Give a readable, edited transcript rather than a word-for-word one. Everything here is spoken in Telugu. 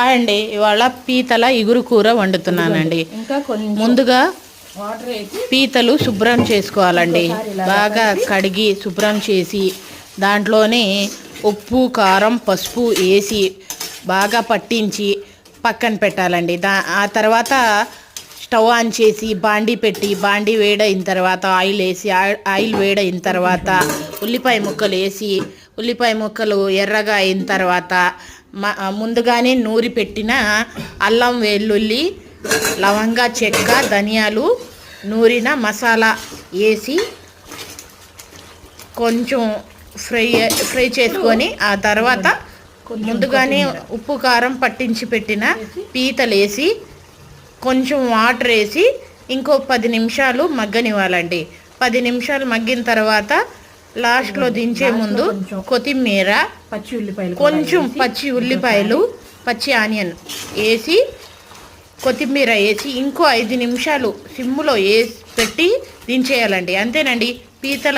హాయ్ అండి, ఇవాళ పీతల ఇగురు కూర వండుతున్నానండి. ముందుగా పీతలు శుభ్రం చేసుకోవాలండి. బాగా కడిగి శుభ్రం చేసి దాంట్లోనే ఉప్పు, కారం, పసుపు వేసి బాగా పట్టించి పక్కన పెట్టాలండి. ఆ తర్వాత స్టవ్ ఆన్ చేసి బాండీ పెట్టి బాండీ వేడైన తర్వాత ఆయిల్ వేసి ఆయిల్ వేడైన తర్వాత ఉల్లిపాయ ముక్కలు వేసి ఉల్లిపాయ ముక్కలు ఎర్రగా అయిన తర్వాత ముందుగానే నూరి పెట్టిన అల్లం, వెల్లుల్లి, లవంగా, చెక్క, ధనియాలు, నూరిన మసాలా వేసి కొంచెం ఫ్రై చేసుకొని ఆ తర్వాత ముందుగానే ఉప్పు, కారం పట్టించి పెట్టిన పీతలు వేసి కొంచెం వాటర్ వేసి ఇంకో 10 నిమిషాలు మగ్గనివ్వాలండి. 10 నిమిషాలు మగ్గిన తర్వాత లాస్ట్లో దించే ముందు కొత్తిమీర, కొంచెం పచ్చి ఉల్లిపాయలు, పచ్చి ఆనియన్ వేసి కొత్తిమీర వేసి ఇంకో 5 నిమిషాలు సిమ్లో వేసి పెట్టి దించేయాలండి. అంతేనండి, పీతల